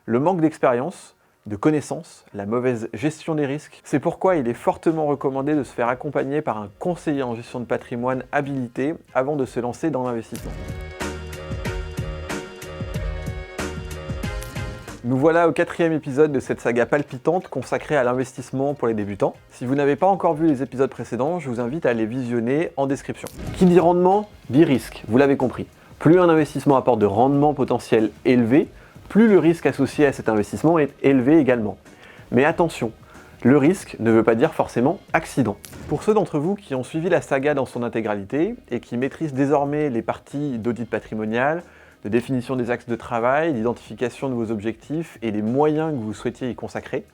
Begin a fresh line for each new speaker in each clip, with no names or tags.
Le manque d'expérience, de connaissances, la mauvaise gestion des risques, c'est pourquoi il est fortement recommandé de se faire accompagner par un conseiller en gestion de patrimoine habilité avant de se lancer dans l'investissement. Nous voilà au 4e épisode de cette saga palpitante consacrée à l'investissement pour les débutants. Si vous n'avez pas encore vu les épisodes précédents, je vous invite à les visionner en description. Qui dit rendement, dit risque, vous l'avez compris. Plus un investissement apporte de rendement potentiel élevé, plus le risque associé à cet investissement est élevé également. Mais attention, le risque ne veut pas dire forcément accident. Pour ceux d'entre vous qui ont suivi la saga dans son intégralité et qui maîtrisent désormais les parties d'audit patrimonial, de définition des axes de travail, d'identification de vos objectifs et des moyens que vous souhaitiez y consacrer,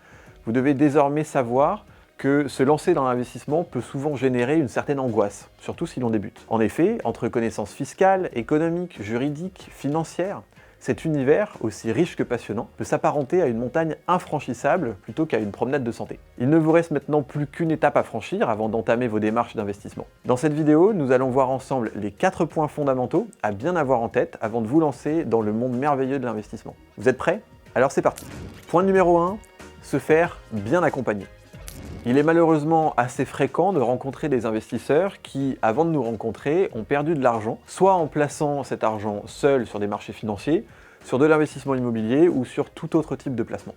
vous devez désormais savoir que se lancer dans l'investissement peut souvent générer une certaine angoisse, surtout si l'on débute. En effet, entre connaissances fiscales, économiques, juridiques, financières, cet univers, aussi riche que passionnant, peut s'apparenter à une montagne infranchissable plutôt qu'à une promenade de santé. Il ne vous reste maintenant plus qu'une étape à franchir avant d'entamer vos démarches d'investissement. Dans cette vidéo, nous allons voir ensemble les 4 points fondamentaux à bien avoir en tête avant de vous lancer dans le monde merveilleux de l'investissement. Vous êtes prêts? Alors c'est parti. Point numéro 1, se faire bien accompagner. Il est malheureusement assez fréquent de rencontrer des investisseurs qui, avant de nous rencontrer, ont perdu de l'argent, soit en plaçant cet argent seul sur des marchés financiers, sur de l'investissement immobilier ou sur tout autre type de placement.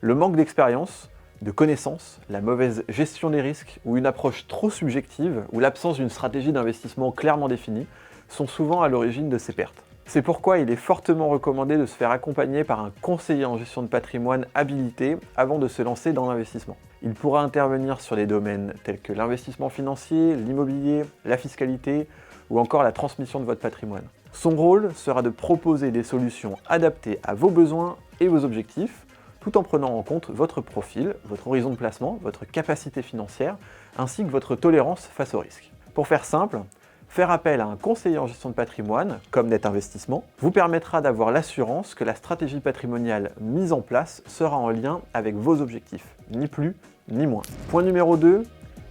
Le manque d'expérience, de connaissances, la mauvaise gestion des risques ou une approche trop subjective ou l'absence d'une stratégie d'investissement clairement définie sont souvent à l'origine de ces pertes. C'est pourquoi il est fortement recommandé de se faire accompagner par un conseiller en gestion de patrimoine habilité avant de se lancer dans l'investissement. Il pourra intervenir sur des domaines tels que l'investissement financier, l'immobilier, la fiscalité ou encore la transmission de votre patrimoine. Son rôle sera de proposer des solutions adaptées à vos besoins et vos objectifs, tout en prenant en compte votre profil, votre horizon de placement, votre capacité financière, ainsi que votre tolérance face au risque. Pour faire simple, faire appel à un conseiller en gestion de patrimoine, comme Net Investissement, vous permettra d'avoir l'assurance que la stratégie patrimoniale mise en place sera en lien avec vos objectifs, ni plus ni moins. Point numéro 2,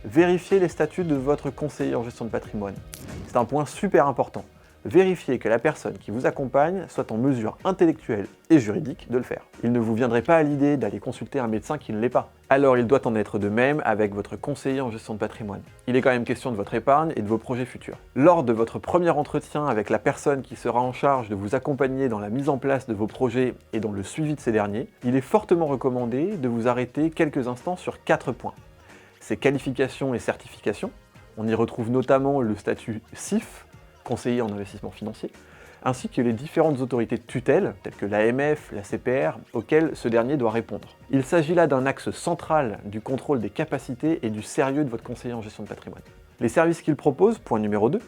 vérifiez les statuts de votre conseiller en gestion de patrimoine. C'est un point super important. Vérifiez que la personne qui vous accompagne soit en mesure intellectuelle et juridique de le faire. Il ne vous viendrait pas à l'idée d'aller consulter un médecin qui ne l'est pas. Alors il doit en être de même avec votre conseiller en gestion de patrimoine. Il est quand même question de votre épargne et de vos projets futurs. Lors de votre premier entretien avec la personne qui sera en charge de vous accompagner dans la mise en place de vos projets et dans le suivi de ces derniers, il est fortement recommandé de vous arrêter quelques instants sur 4 points. Ses qualifications et certifications, on y retrouve notamment le statut CIF, conseiller en investissement financier, ainsi que les différentes autorités de tutelle, telles que l'AMF, la CPR, auxquelles ce dernier doit répondre. Il s'agit là d'un axe central du contrôle des capacités et du sérieux de votre conseiller en gestion de patrimoine. Les services qu'il propose, point numéro 2,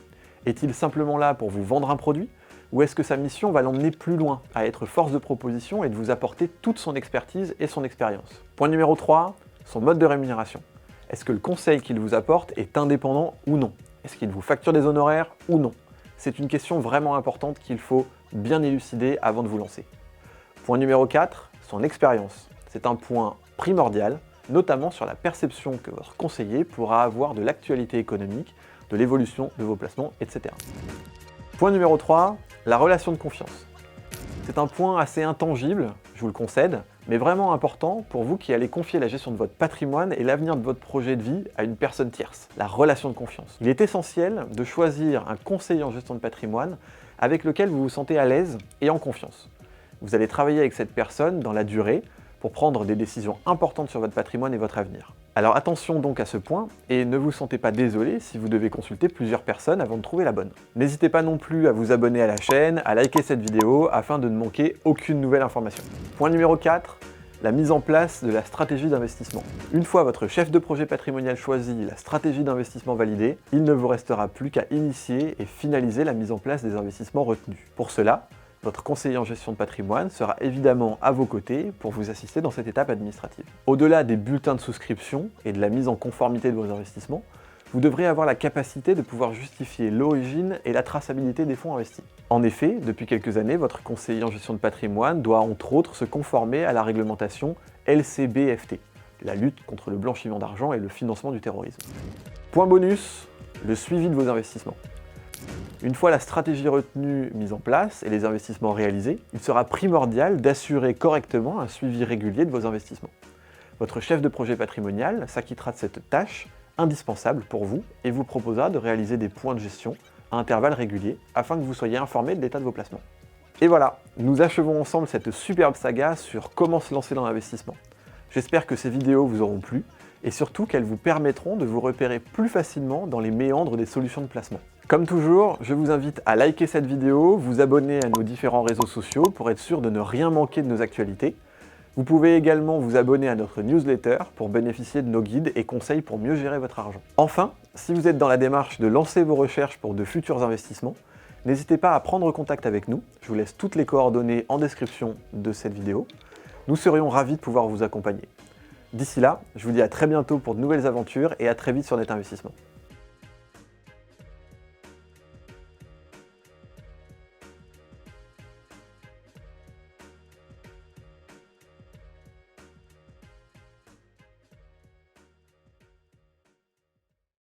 est-il simplement là pour vous vendre un produit, ou est-ce que sa mission va l'emmener plus loin, à être force de proposition et de vous apporter toute son expertise et son expérience? Point numéro 3, son mode de rémunération. Est-ce que le conseil qu'il vous apporte est indépendant ou non? Est-ce qu'il vous facture des honoraires ou non? C'est une question vraiment importante qu'il faut bien élucider avant de vous lancer. Point numéro 4, son expérience. C'est un point primordial, notamment sur la perception que votre conseiller pourra avoir de l'actualité économique, de l'évolution de vos placements, etc. Point numéro 3, la relation de confiance. C'est un point assez intangible, je vous le concède, mais vraiment important pour vous qui allez confier la gestion de votre patrimoine et l'avenir de votre projet de vie à une personne tierce, la relation de confiance. Il est essentiel de choisir un conseiller en gestion de patrimoine avec lequel vous vous sentez à l'aise et en confiance. Vous allez travailler avec cette personne dans la durée pour prendre des décisions importantes sur votre patrimoine et votre avenir. Alors attention donc à ce point, et ne vous sentez pas désolé si vous devez consulter plusieurs personnes avant de trouver la bonne. N'hésitez pas non plus à vous abonner à la chaîne, à liker cette vidéo afin de ne manquer aucune nouvelle information. Point numéro 4, la mise en place de la stratégie d'investissement. Une fois votre chef de projet patrimonial choisi, la stratégie d'investissement validée, il ne vous restera plus qu'à initier et finaliser la mise en place des investissements retenus. Pour cela, votre conseiller en gestion de patrimoine sera évidemment à vos côtés pour vous assister dans cette étape administrative. Au-delà des bulletins de souscription et de la mise en conformité de vos investissements, vous devrez avoir la capacité de pouvoir justifier l'origine et la traçabilité des fonds investis. En effet, depuis quelques années, votre conseiller en gestion de patrimoine doit entre autres se conformer à la réglementation LCB-FT, la lutte contre le blanchiment d'argent et le financement du terrorisme. Point bonus, le suivi de vos investissements. Une fois la stratégie retenue mise en place et les investissements réalisés, il sera primordial d'assurer correctement un suivi régulier de vos investissements. Votre chef de projet patrimonial s'acquittera de cette tâche indispensable pour vous et vous proposera de réaliser des points de gestion à intervalles réguliers afin que vous soyez informé de l'état de vos placements. Et voilà, nous achevons ensemble cette superbe saga sur comment se lancer dans l'investissement. J'espère que ces vidéos vous auront plu et surtout qu'elles vous permettront de vous repérer plus facilement dans les méandres des solutions de placement. Comme toujours, je vous invite à liker cette vidéo, vous abonner à nos différents réseaux sociaux pour être sûr de ne rien manquer de nos actualités. Vous pouvez également vous abonner à notre newsletter pour bénéficier de nos guides et conseils pour mieux gérer votre argent. Enfin, si vous êtes dans la démarche de lancer vos recherches pour de futurs investissements, n'hésitez pas à prendre contact avec nous. Je vous laisse toutes les coordonnées en description de cette vidéo. Nous serions ravis de pouvoir vous accompagner. D'ici là, je vous dis à très bientôt pour de nouvelles aventures et à très vite sur Net Investissement.